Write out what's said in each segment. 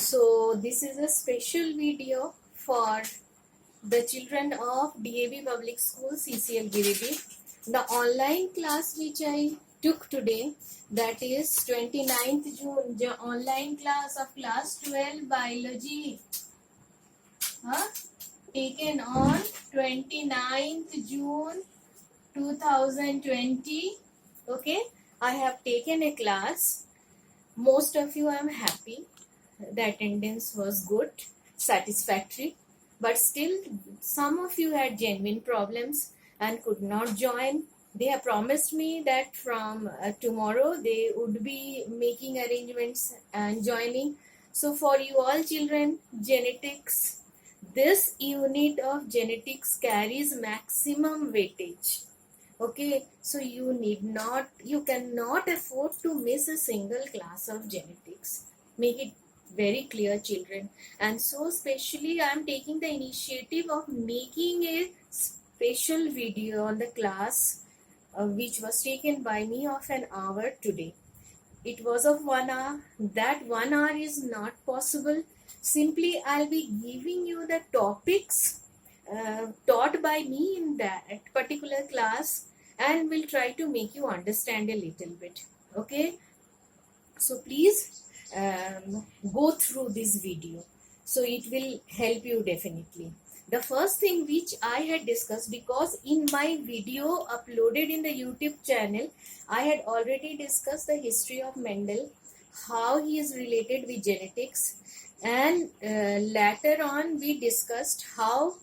So this is a special video for the children of DAB Public School CCL Giridih. The online class which I took today, that is 29th June, the online class of class 12 biology, taken on 29th June 2020. Okay, I have taken a class. Most of you, I am happy. The attendance was good, satisfactory, but still some of you had genuine problems and could not join. They have promised me that from tomorrow they would be making arrangements and joining. So for you all children, genetics, this unit of genetics carries maximum weightage. Okay, so you cannot afford to miss a single class of genetics. Make it very clear, children. And so especially I am taking the initiative of making a special video on the class which was taken by me of an hour today. It was of 1 hour. That 1 hour is not possible. Simply I'll be giving you the topics taught by me in that particular class, and will try to make you understand a little bit. Okay, so please go through this video, so it will help you definitely. The first thing which I had discussed, because in my video uploaded in the YouTube channel, I had already discussed the history of Mendel, how he is related with genetics, and later on we discussed how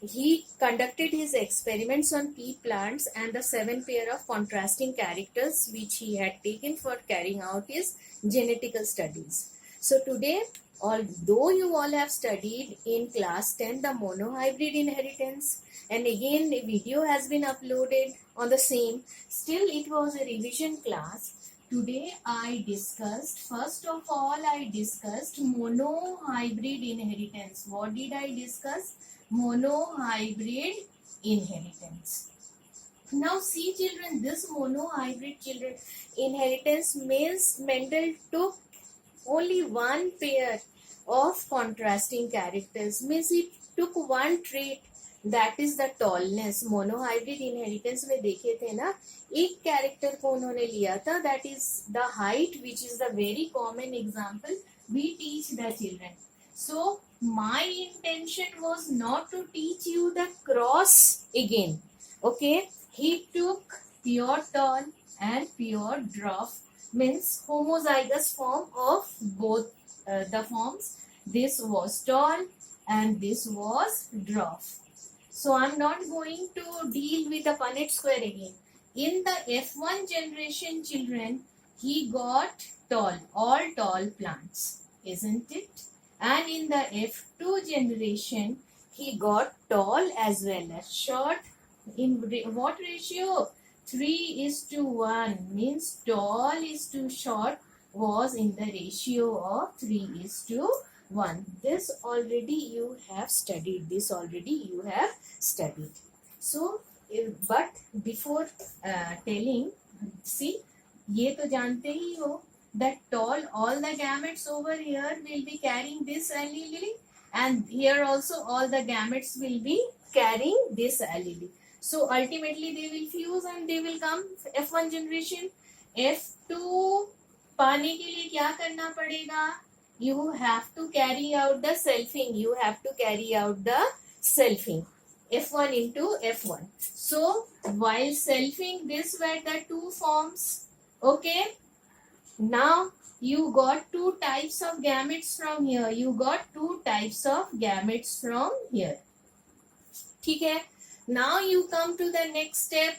he conducted his experiments on pea plants and the 7 pair of contrasting characters which he had taken for carrying out his genetical studies. So today, although you all have studied in class 10 the monohybrid inheritance, and again a video has been uploaded on the same, still it was a revision class. Today first of all I discussed monohybrid inheritance. What did I discuss? Monohybrid inheritance. Now see children, this monohybrid inheritance means Mendel took only one pair of contrasting characters, means he took one trait, that is the tallness. Monohybrid inheritance में देखे थे ना, एक character को उन्होंने लिया था, that is the height, which is the very common example we teach the children. So my intention was not to teach you the cross again. Okay, he took pure tall and pure dwarf, means homozygous form of both the forms. This was tall and this was dwarf. So I'm not going to deal with the Punnett square again. In the F1 generation children, he got tall, all tall plants, isn't it? And in the F2 generation, he got tall as well as short. In what ratio? 3:1, means tall is to short was in the ratio of 3:1. This already you have studied. So, but before telling, see, ये तो जानते ही हो that tall, all the gametes over here will be carrying this allele, and here also all the gametes will be carrying this allele. So ultimately they will fuse and they will come F1 generation. F2 पाने के लिए क्या करना पड़ेगा? You have to carry out the selfing. F1 into F1. So while selfing, this were the two forms. Okay. Now you got two types of gametes from here. ठीक है. Now you come to the next step.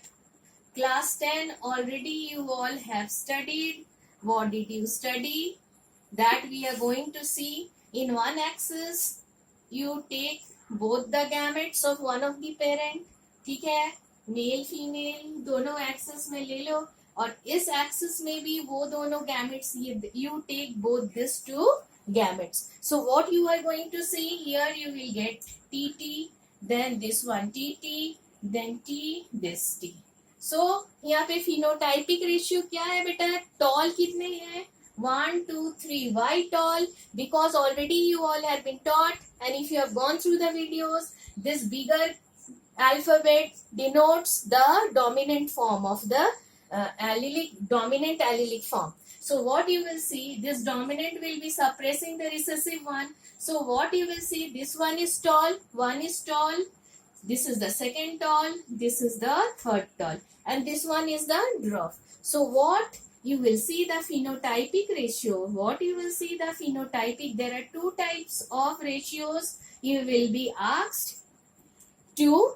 Class 10 already you all have studied. What did you study? That we are going to see. In one axis, you take both the gametes of one of the parent. ठीक है, male female दोनों axis में ले लो, और इस axis में भी वो दोनों gametes, you take both these two gametes. So what you are going to see here, you will get TT, then this one TT, then T, this T. So यहाँ पे phenotypic ratio क्या है बेटा? Tall कितने हैं? 1, 2, 3. Why tall? Because already you all have been taught, and if you have gone through the videos, this bigger alphabet denotes the dominant form of the dominant allelic form. So what you will see, this dominant will be suppressing the recessive one. So what you will see, this one is tall, this is the second tall, this is the third tall, and this one is the dwarf. So what you will see the phenotypic ratio. What you will see the phenotypic, there are two types of ratios you will be asked to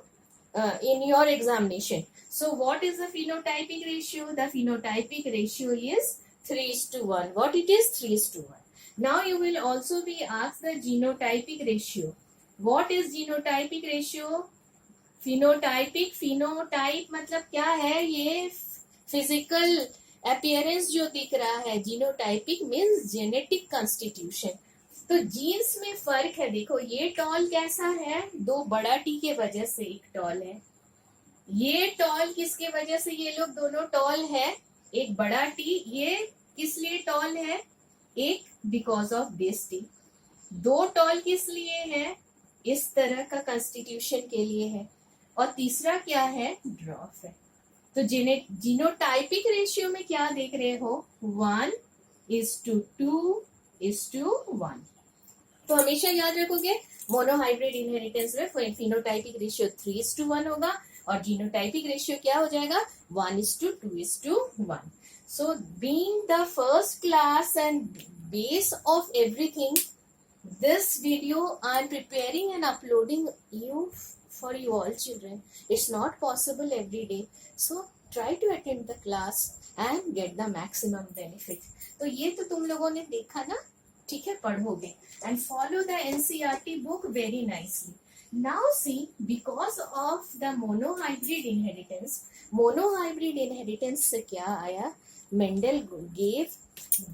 in your examination. So what is the phenotypic ratio? The phenotypic ratio is 3:1. What it is? 3:1. Now you will also be asked the genotypic ratio. What is genotypic ratio? phenotype मतलब क्या है? ये physical appearance जो दिख रहा है. Genotypic means genetic constitution. तो jeans में फर्क है. देखो ये टॉल कैसा है? दो बड़ा टी के वजह से एक टॉल है. ये टॉल किसके वजह से ये लोग दोनों टॉल है? एक बड़ा टी. ये किस लिए टॉल है? एक बिकॉज ऑफ दिस टी. दो टॉल किस लिए है? इस तरह का कंस्टिट्यूशन के लिए है. और तीसरा क्या है? ड्रॉफ है. तो जीनोटाइपिक रेशियो में क्या देख रहे हो? 1:2:1. तो हमेशा याद रखोगे मोनोहाइब्रिड इनहेरिटेंस में फिनोटाइपिक रेशियो 3:1 होगा और जीनोटाइपिक रेशियो क्या हो जाएगा? 1:2:1. So being the first class and base of everything, this video I am preparing and uploading for you all children. It's not possible every day, so try to attend the class and get the maximum benefit. तो ये तो तुम लोगों ने देखा ना, ठीक है, पढ़ोगे and follow the NCERT book very nicely. Now see, because of the monohybrid inheritance से क्या आया? Mendel gave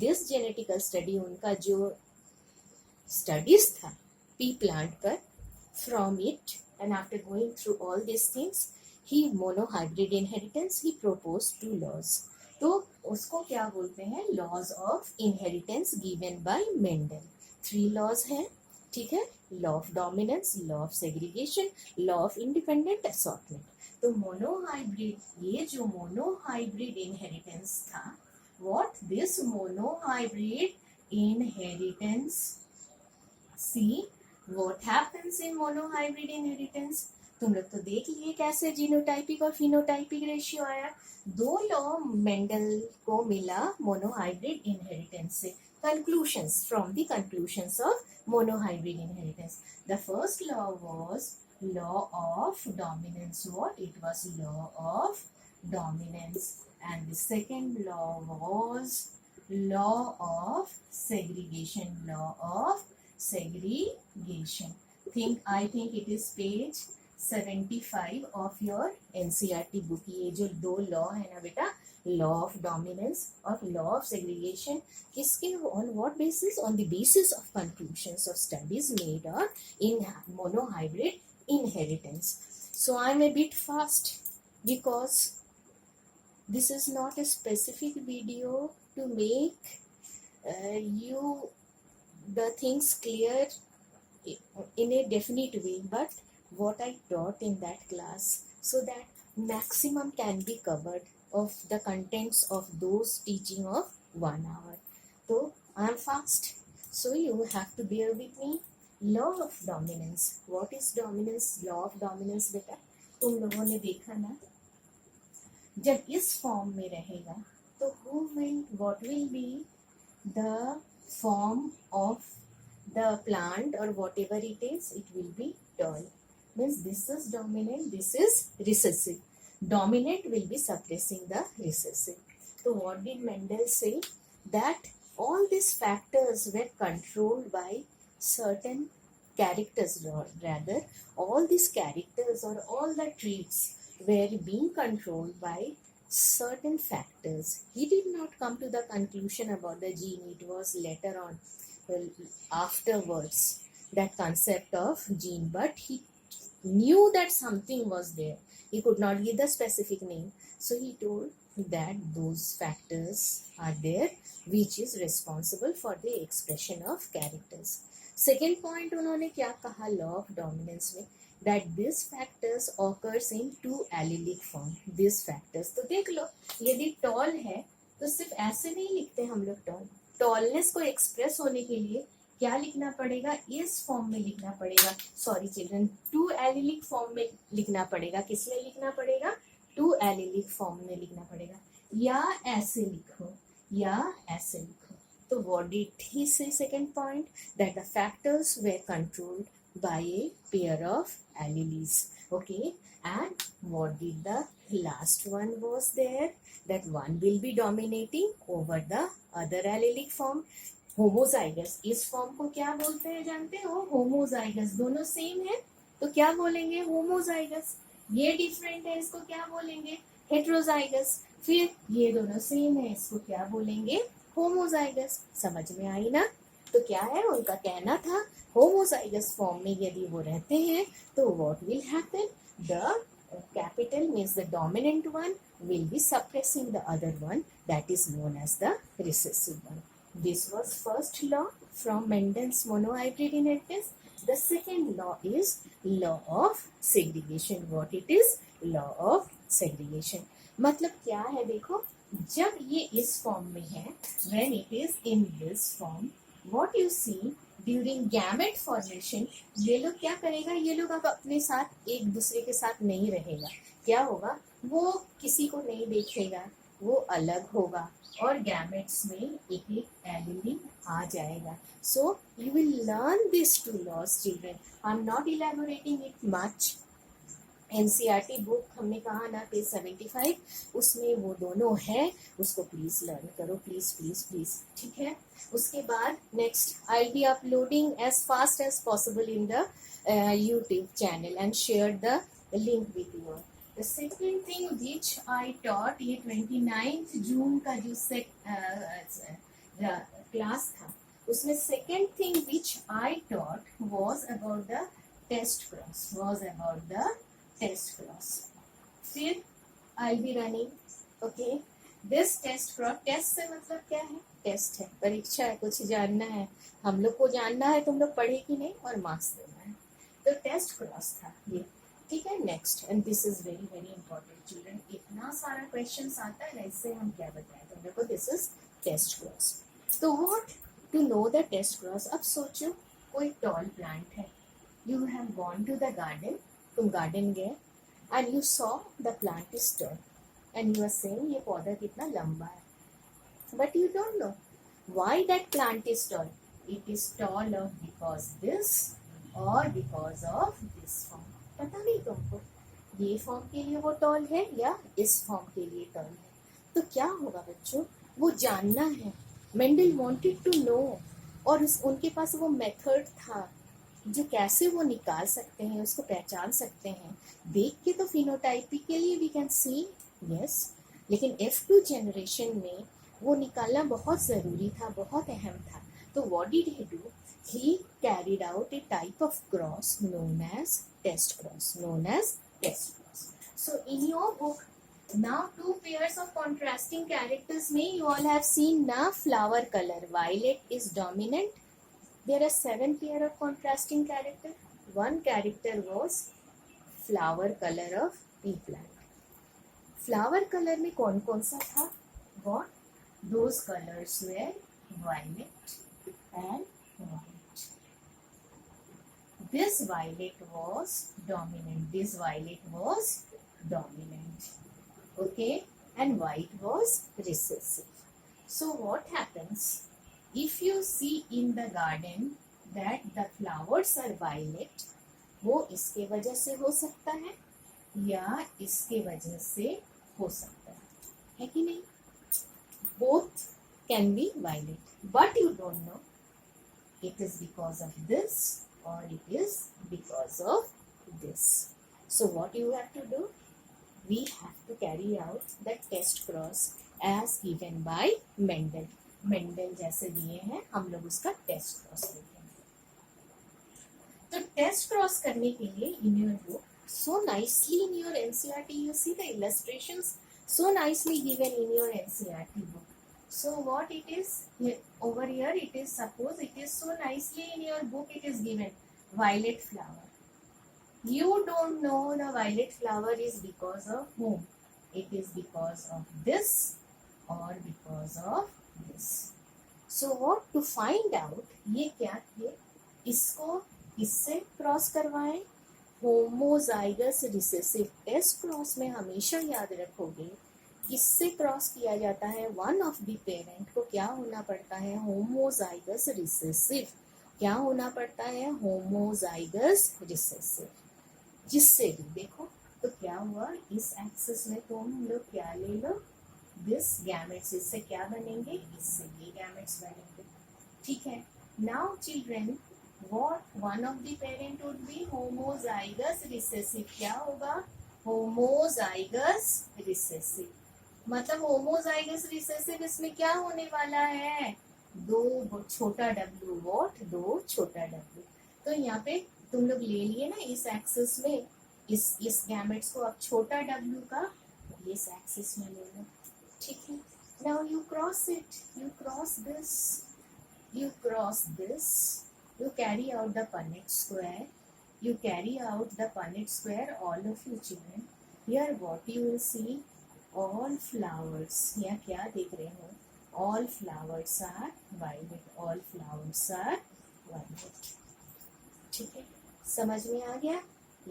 this genetical study, उनका जो स्टडीज था पी प्लांट पर, from it and after going through all this things he monohybrid inheritance he propose 2 laws. तो उसको क्या बोलते हैं? Laws of inheritance given by Mendel. 3 laws हैं, ठीक है? Law of dominance, law of segregation, law of independent assortment. तो monohybrid, ये जो मोनोहाइब्रिड इनहेरिटेंस था, what this monohybrid inheritance, see what happens in monohybrid inheritance. तुम लोग तो देख लिए कैसे जीनोटाइपिक और फिनोटाइपिक रेशियो आया. 2 लॉ मेंडल को मिला मोनोहाइब्रिड इनहेरिटेंस से. Conclusions from the conclusions of monohybrid inheritance. The first law was law of dominance. What it was? Law of dominance. And the second law was law of segregation. Law of segregation. I think it is page 75 of your NCERT book. ये जो 2 law है ना बेटा, law of dominance और law of segregation, किसके? on what basis? On the basis of conclusions of studies made in monohybrid inheritance. So I am a bit fast because this is not a specific video to make you the things clear in a definite way, but what I taught in that class, so that maximum can be covered of the contents of those teaching of 1 hour. So I am fast, so you have to bear with me. Law of dominance. What is dominance? Law of dominance बेटा तुम लोगों ने देखा ना, जब इस form में रहेगा तो what will be the form of the plant or whatever it is? It will be tall. Means this is dominant, this is recessive. Dominant will be suppressing the recessive. So what did Mendel say? That all these factors were controlled by certain characters. Rather, all these characters or all the traits were being controlled by certain factors. He did not come to the conclusion about the gene. It was later on, afterwards, that concept of gene. But he knew that something was there. He could not give the specific name. So he told that those factors are there which is responsible for the expression of characters. Second point उन्होंने क्या कहा law of dominance में, that these factors occurs in two allelic form. These factors, तो देख लो यदि tall है तो सिर्फ ऐसे नहीं लिखते हम लोग tall. टॉलनेस को एक्सप्रेस होने के लिए क्या लिखना पड़ेगा, इस फॉर्म में लिखना पड़ेगा. Sorry children, two allelic form में लिखना पड़ेगा. किसमें लिखना पड़ेगा, टू एलिलिक फॉर्म में लिखना पड़ेगा. या ऐसे लिखो या ऐसे लिखो. तो what did he say, second point, that the factors were controlled by a pair of alleles. Okay, and what did the last one was there, that one will be dominating over the other allelic form. Homozygous, इस form को क्या बोलते हैं जानते हो, homozygous. दोनों same है तो क्या बोलेंगे, होमोजाइगस. ये डिफरेंट है, इसको क्या बोलेंगे, हेट्रोजाइगस. फिर ये दोनों सेम है, इसको क्या बोलेंगे, होमोजाइगस. समझ में आई ना. तो क्या है उनका कहना था, होमोजाइगस फॉर्म में यदि वो रहते हैं तो what will happen, the capital means the dominant one will be suppressing the other one, that is known as the recessive one. This was first law from Mendel's monohybrid inheritance. The second law is law of segregation. What it is, law of segregation. मतलब क्या है, देखो जब ये इस form में है, when it is in this form, what you see during gamete formation, ये लोग क्या करेगा, ये लोग अब अपने साथ एक दूसरे के साथ नहीं रहेगा. क्या होगा, वो किसी को नहीं देखेगा, वो अलग होगा और गैमेट्स में एक एक एलिली आ जाएगा. So you will learn this two laws children. I am not elaborating it much. NCERT book हमने कहा ना, पेज 75, उसमें वो दोनों है, उसको प्लीज लर्न करो, प्लीज प्लीज प्लीज. ठीक है. उसके बाद next, I will be uploading as fast as possible in the YouTube channel and share the link with you. The second thing which I taught, ये 29 जून का जो class था, उसमें second thing which I taught was about the test cross. फिर I'll be running, okay, this test cross. Test से मतलब क्या है, टेस्ट है, परीक्षा है, कुछ जानना है, हम लोग को जानना है, तुम लोग पढ़े कि नहीं, और मार्क्स देना है. तो टेस्ट क्रॉस था ये. ठीक है. Next, and this is very very important children. इतना सारा क्वेश्चन आता है ना, इससे हम क्या बताएं तुम लोग को, दिस इज टेस्ट क्रॉस. तो what to know the test cross. अब सोचो कोई टॉल प्लांट है, you have gone to the garden, तुम गार्डन गए and you saw the plant is tall and you are saying ये पौधा कितना लंबा है, but you don't know why that plant is tall. It is tall of because this or because of this form. पता नहीं तुमको ये form के लिए वो टॉल है या इस फॉर्म के लिए टॉल है. तो क्या होगा बच्चों, वो जानना है. मेंडल वांटेड टू नो, और उनके पास वो मेथड था जो कैसे वो निकाल सकते हैं, उसको पहचान सकते हैं. देख के तो फिनोटाइपिकली वी कैन सी, यस, लेकिन F2 जनरेशन में वो निकालना बहुत ज़रूरी था, बहुत अहम था. तो what did he do, he carried out a type of cross known as test cross. So in your book now two pairs of contrasting characters में you all have seen na flower color, violet is dominant. There are 7 pair of contrasting character. One character was flower color of pea plant. Flower color में कौन कौन सा था, what? Those colors were violet and white. This violet was dominant. Okay, and white was recessive. So what happens, if you see in the garden that the flowers are violet, वो इसके वजह से हो सकता है या इसके वजह से हो सकता है कि नहीं. Both can be violet, but you don't know it is because of this or it is because of this. So what you have to do, we have to carry out the test cross as given by Mendel. Mendel जैसे दिए हैं, हम लोग उसका test cross लिखेंगे. तो test cross करने के लिए in your book, so nicely in your NCERT you see the illustrations, so nicely given in your NCERT book. So what it is over here, it is, suppose it is so nicely in your book, it is given violet flower. You don't know the violet flower is because of whom. It is because of this or because of this. So what to find out, ये क्या है, इसको इससे cross करवाएं, homozygous recessive S cross में हमेशा याद रखोगे किससे क्रॉस किया जाता है, वन ऑफ द पेरेंट को क्या होना पड़ता है, होमोजाइगस रिसेसिव, क्या होना पड़ता है, होमोजाइगस रिसेसिव। जिससे भी देखो तो क्या हुआ, इस एक्सिस में तुम लोग क्या ले लो, दिस गैमेट्स, इससे क्या बनेंगे, इससे ये गैमेट्स बनेंगे, ठीक है। Now children, what one of the parent would be homozygous recessive, क्या होगा, होमोजाइगस रिसेसिव, मतलब होमोजाइगस रिसेसिव, इसमें क्या होने वाला है, दो छोटा w, व्हाट, दो छोटा w। तो यहाँ पे तुम लोग ले लिए ना इस एक्सिस में, इस गैमेट्स को अब छोटा w का इस एक्सिस में ले लो, ठीक है। Now you cross it, you cross this, you cross this, you carry out the Punnett square, you carry out the Punnett square, all of you children, here what you will see, all flowers, यहाँ क्या देख रहे हो, all flowers are violet, all flowers are violet, ठीक है, समझ में आ गया,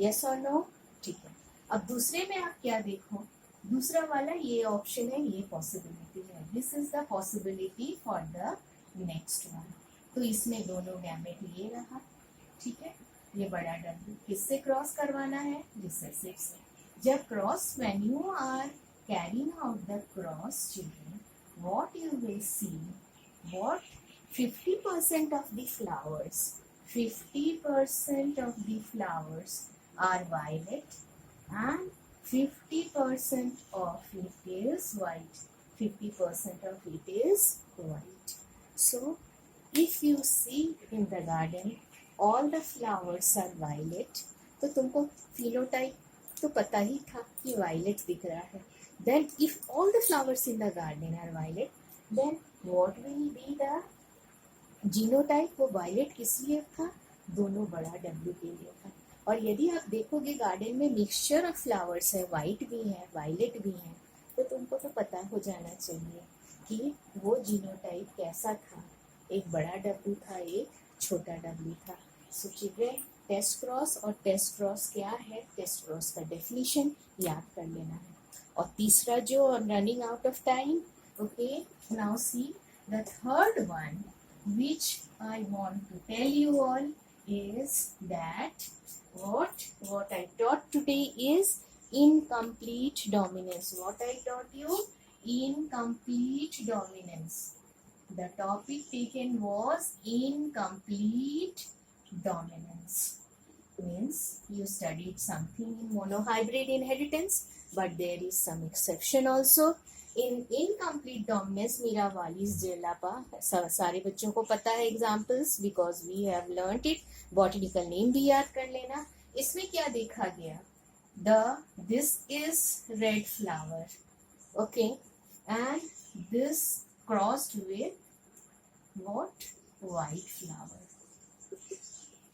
yes or no, ठीक है। अब दूसरे में आप क्या देखो, दूसरा वाला ये ऑप्शन है, ये पॉसिबिलिटी है, this is the possibility for the next one. तो इसमें दोनों गैमेट ये रहा, ठीक है, ये बड़ा W किससे क्रॉस करवाना है, रिसेसिव से। जब cross, when you are carrying out the cross children, what you will see, what 50% of the flowers, 50% of the flowers are violet and 50% of it is white, 50% of it is white. So if you see in the garden all the flowers are violet, तो तुमको phenotype तो पता ही था कि violet दिख रहा है। Then if all the flowers in the garden are violet, then what will be the genotype, वो violet किस लिए था, दोनों बड़ा W के लिए था। और यदि आप देखोगे गार्डन में मिक्सचर ऑफ फ्लावर्स है, वाइट भी है, वायलेट भी है, तो तुमको तो पता हो जाना चाहिए कि वो जीनोटाइप कैसा था, एक बड़ा W था, एक छोटा W था। सो चिल्ड्रन, टेस्ट क्रॉस और टेस्ट क्रॉस क्या है, टेस्ट क्रॉस का डेफिनेशन याद कर लेना है। और तीसरा जो, running out of time, okay, now see the third one which I want to tell you all is that what I taught today is incomplete dominance. What I taught you, incomplete dominance. The topic taken was incomplete dominance. Means you studied something in monohybrid inheritance, but there is some exception also. In incomplete dominance, Mirabilis jalapa, सारे बच्चों को पता है examples, because we have learned it, botanical name भी याद कर लेना। इसमें क्या देखा गया, this is red flower, okay, and this crossed with what, white flower.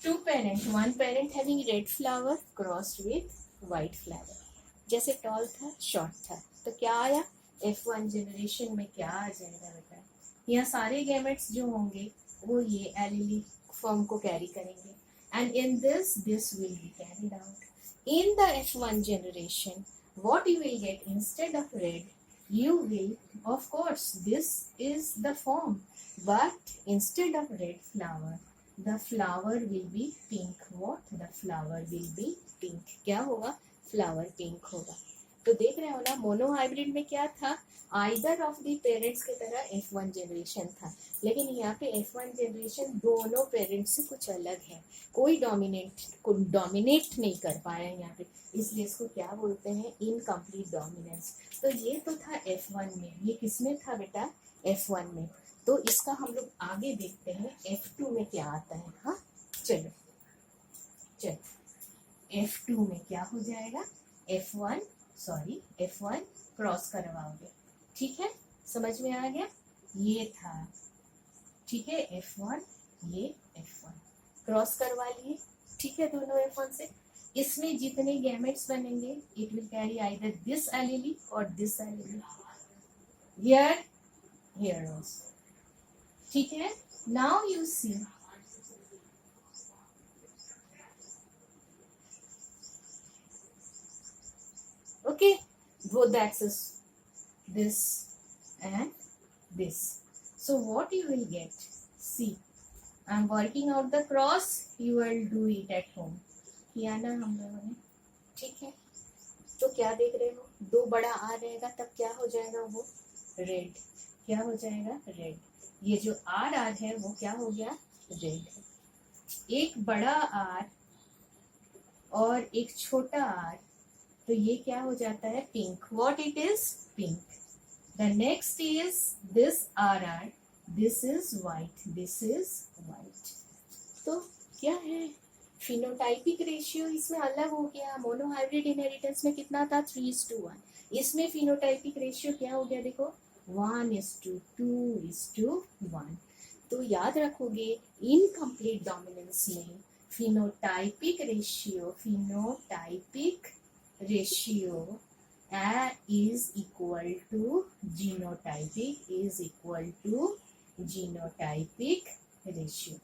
Two parent, one parent having red flower crossed with white flower. जैसे tall था, शॉर्ट था, तो क्या आया, F1 जनरेशन में क्या आ जाएगा बेटा, यहाँ सारे गैमेट्स जो होंगे वो ये एलीली फॉर्म को कैरी करेंगे, and in this will be carried out. In the F1 generation what you will get, instead of red you will, of course this is the form, but instead of red flower the flower will be pink. What, the flower will be pink, क्या होगा, flower pink होगा। तो देख रहे हो ना, monohybrid में क्या था, आइदर ऑफ द पेरेंट्स की तरह F1 जनरेशन था, लेकिन यहाँ पे F1 जनरेशन दोनों पेरेंट्स से कुछ अलग है, कोई डोमिनेट नहीं कर पाया यहाँ पे, इसलिए इसको क्या बोलते हैं, इनकम्प्लीट डोमिनेंस। तो ये तो था F1 में, ये किसमें था बेटा, F1 में। तो इसका हम लोग आगे देखते हैं F2 में क्या आता है। हाँ चलो F2 में क्या हो जाएगा, F1 क्रॉस करवाओगे। ठीक है, समझ में आ गया? ये था, ठीक है, F1, ये F1 क्रॉस करवा लिए। ठीक है, दोनों F1 से इसमें जितने गैमेट्स बनेंगे it will carry either this allele और this allele, here here also. ठीक है, now you see okay, both the axes, this and this. So what you will get, see, I'm working out the cross, you will do it at home। किया ना हम लोगों ने? ठीक है, तो क्या देख रहे हो, दो बड़ा आर रहेगा तब क्या हो जाएगा, वो रेड। क्या हो जाएगा, रेड। ये जो आर आर है वो क्या हो गया, रेड। एक बड़ा आर और एक छोटा आर, तो ये क्या हो जाता है, pink. What it is, pink. The next is this R R, this is white, this is white. तो क्या है, फिनोटाइपिक रेशियो इसमें अलग हो गया। मोनोहाइब्रिड इनहेरिटेंस में कितना था, 3:1। इसमें फिनोटाइपिक रेशियो क्या हो गया, देखो 1:2:1। तो याद रखोगे इनकम्प्लीट डोमिनेंस में phenotypic ratio is equal to genotypic ratio.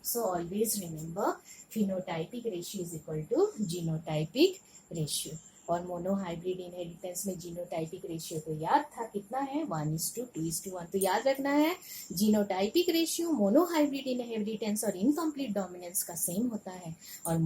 So always remember phenotypic ratio is equal to genotypic ratio. और मोनोहाइब्रिड इनहेरिटेंस में जीनोटाइपिक रेशियो तो याद था कितना है, 1:2:1। तो याद रखना है जीनोटाइपिक रेशियो मोनोहाइब्रिड इनहेरिटेंस और इनकम्प्लीट डोमिनेंस का सेम होता है, और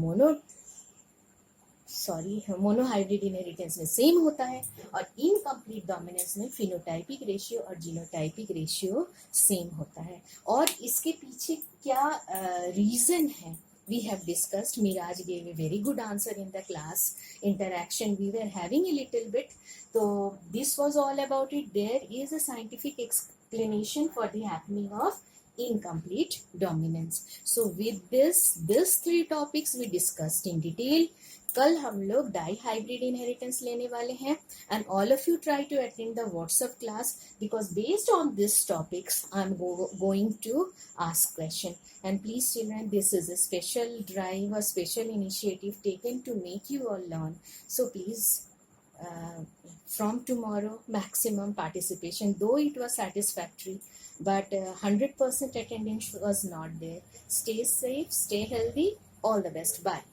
मोनोहाइब्रिड इनहेरिटेंस में सेम होता है, और इनकम्प्लीट डोमिनेंस में फिनोटाइपिक रेशियो और जीनोटाइपिक रेशियो सेम होता है। और इसके पीछे क्या रीजन है, we have discussed. Miraj gave a very good answer in the class interaction we were having a little bit. So this was all about it. There is a scientific explanation for the happening of incomplete dominance. So with this 3 topics we discussed in detail. कल हम लोग dihybrid inheritance लेने वाले हैं, and all of you try to attend the WhatsApp class, because based on this topics I am going to ask question. And please children, this is a special drive, a special initiative taken to make you all learn. So please, from tomorrow, maximum participation. Though it was satisfactory, but 100% attendance was not there. Stay safe, stay healthy. All the best. Bye.